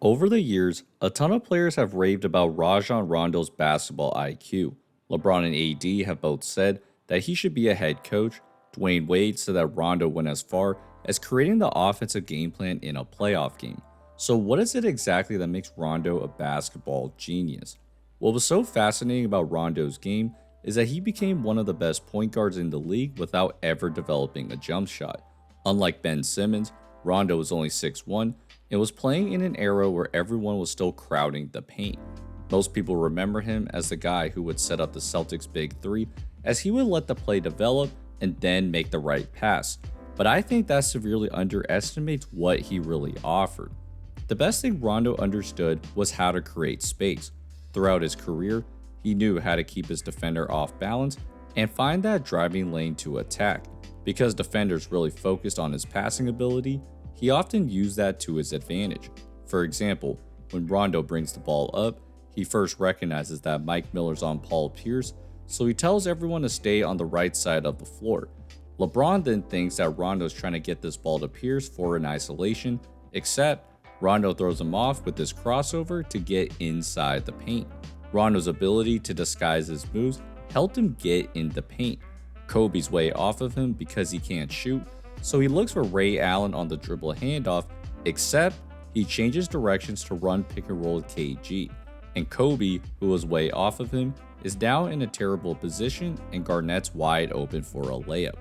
Over the years, a ton of players have raved about Rajon Rondo's basketball IQ. LeBron and AD have both said that he should be a head coach. Dwayne Wade said that Rondo went as far as creating the offensive game plan in a playoff game. So, what is it exactly that makes Rondo a basketball genius? What was so fascinating about Rondo's game is that he became one of the best point guards in the league without ever developing a jump shot. Unlike Ben Simmons, Rondo was only 6'1" and was playing in an era where everyone was still crowding the paint. Most people remember him as the guy who would set up the Celtics' big three, as he would let the play develop and then make the right pass. But I think that severely underestimates what he really offered. The best thing Rondo understood was how to create space. Throughout his career, he knew how to keep his defender off balance and find that driving lane to attack. Because defenders really focused on his passing ability, he often used that to his advantage. For example, when Rondo brings the ball up, he first recognizes that Mike Miller's on Paul Pierce, so he tells everyone to stay on the right side of the floor. LeBron then thinks that Rondo's trying to get this ball to Pierce for an isolation, except Rondo throws him off with this crossover to get inside the paint. Rondo's ability to disguise his moves helped him get in the paint. Kobe's way off of him because he can't shoot, so he looks for Ray Allen on the dribble handoff, except he changes directions to run pick and roll with KG. And Kobe, who was way off of him, is now in a terrible position and Garnett's wide open for a layup.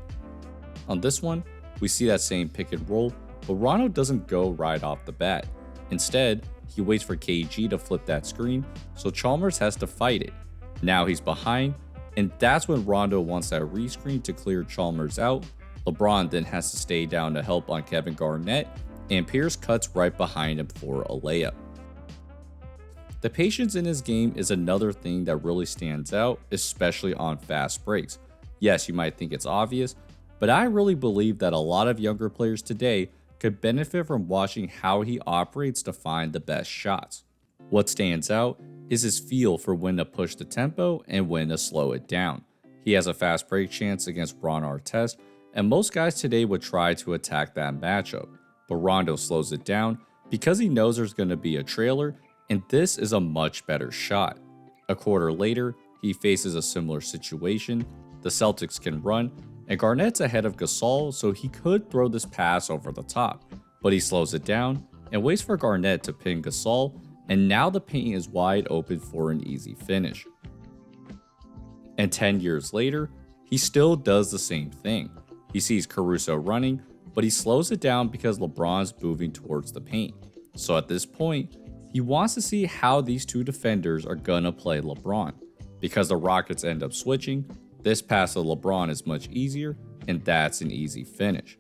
On this one, we see that same pick and roll, but Rondo doesn't go right off the bat. Instead, he waits for KG to flip that screen, so Chalmers has to fight it. Now he's behind, and that's when Rondo wants that rescreen to clear Chalmers out. LeBron then has to stay down to help on Kevin Garnett, and Pierce cuts right behind him for a layup. The patience in his game is another thing that really stands out, especially on fast breaks. Yes, you might think it's obvious, but I really believe that a lot of younger players today could benefit from watching how he operates to find the best shots. What stands out is his feel for when to push the tempo and when to slow it down. He has a fast break chance against Ron Artest, and most guys today would try to attack that matchup, but Rondo slows it down because he knows there's going to be a trailer, and this is a much better shot. A quarter later, he faces a similar situation. The Celtics can run, and Garnett's ahead of Gasol, so he could throw this pass over the top, but he slows it down and waits for Garnett to pin Gasol, and now the paint is wide open for an easy finish. And 10 years later, he still does the same thing. He sees Caruso running, but he slows it down because LeBron's moving towards the paint. So at this point, he wants to see how these two defenders are gonna play LeBron. Because the Rockets end up switching, this pass to LeBron is much easier, and that's an easy finish.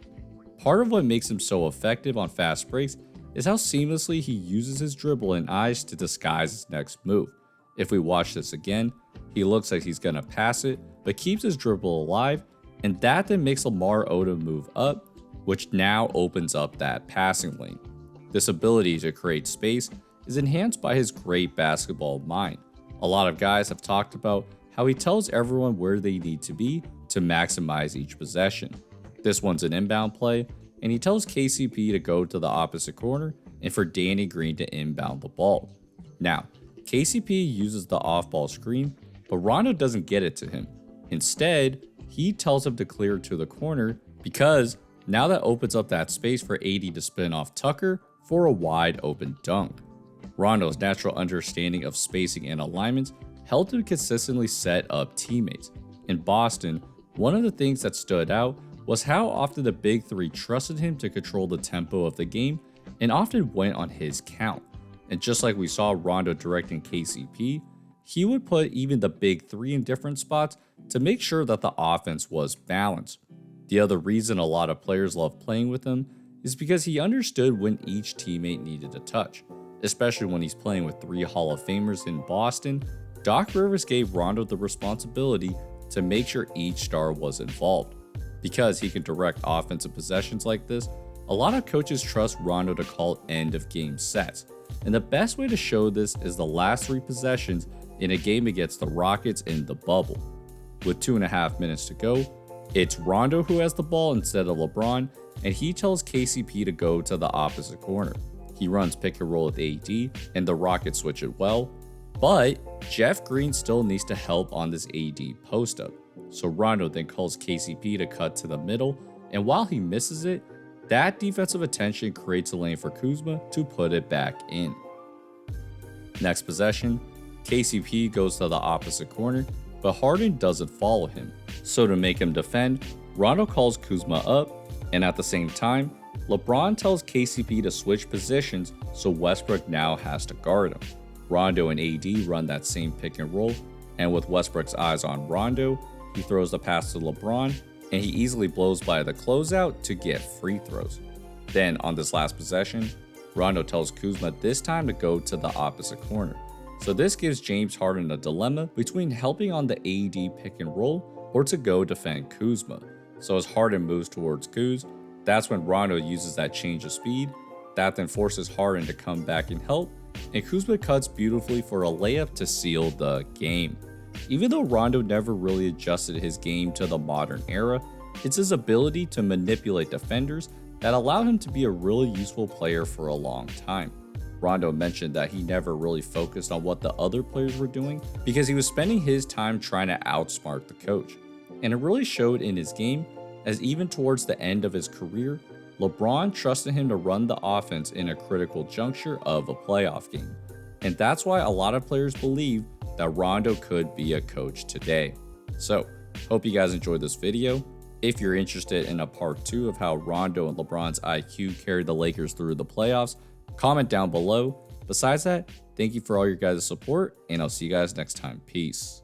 Part of what makes him so effective on fast breaks is how seamlessly he uses his dribble and eyes to disguise his next move. If we watch this again, he looks like he's gonna pass it, but keeps his dribble alive, and that then makes Lamar Odom move up, which now opens up that passing lane. This ability to create space is enhanced by his great basketball mind. A lot of guys have talked about how he tells everyone where they need to be to maximize each possession. This one's an inbound play, and he tells KCP to go to the opposite corner and for Danny Green to inbound the ball. Now, KCP uses the off-ball screen, but Rondo doesn't get it to him. Instead, he tells him to clear to the corner because now that opens up that space for AD to spin off Tucker for a wide open dunk. Rondo's natural understanding of spacing and alignments helped him consistently set up teammates. In Boston, one of the things that stood out was how often the big three trusted him to control the tempo of the game and often went on his count. And just like we saw Rondo directing KCP, he would put even the big three in different spots to make sure that the offense was balanced. The other reason a lot of players love playing with him is because he understood when each teammate needed a touch. Especially when he's playing with 3 Hall of Famers in Boston, Doc Rivers gave Rondo the responsibility to make sure each star was involved. Because he can direct offensive possessions like this, a lot of coaches trust Rondo to call end of game sets. And the best way to show this is the last 3 possessions in a game against the Rockets in the bubble. With 2.5 minutes to go, it's Rondo who has the ball instead of LeBron, and he tells KCP to go to the opposite corner. He runs pick and roll with AD, and the Rockets switch it well. But Jeff Green still needs to help on this AD post-up. So Rondo then calls KCP to cut to the middle, and while he misses it, that defensive attention creates a lane for Kuzma to put it back in. Next possession, KCP goes to the opposite corner, but Harden doesn't follow him. So to make him defend, Rondo calls Kuzma up, and at the same time, LeBron tells KCP to switch positions so Westbrook now has to guard him. Rondo and AD run that same pick and roll, and with Westbrook's eyes on Rondo, he throws the pass to LeBron, and he easily blows by the closeout to get free throws. Then on this last possession, Rondo tells Kuzma this time to go to the opposite corner. So this gives James Harden a dilemma between helping on the AD pick and roll or to go defend Kuzma. So as Harden moves towards Kuz, that's when Rondo uses that change of speed. That then forces Harden to come back and help, and Kuzma cuts beautifully for a layup to seal the game. Even though Rondo never really adjusted his game to the modern era, it's his ability to manipulate defenders that allowed him to be a really useful player for a long time. Rondo mentioned that he never really focused on what the other players were doing because he was spending his time trying to outsmart the coach. And it really showed in his game, as even towards the end of his career, LeBron trusted him to run the offense in a critical juncture of a playoff game. And that's why a lot of players believe that Rondo could be a coach today. So, hope you guys enjoyed this video. If you're interested in a part 2 of how Rondo and LeBron's IQ carried the Lakers through the playoffs, comment down below. Besides that, thank you for all your guys' support, and I'll see you guys next time. Peace.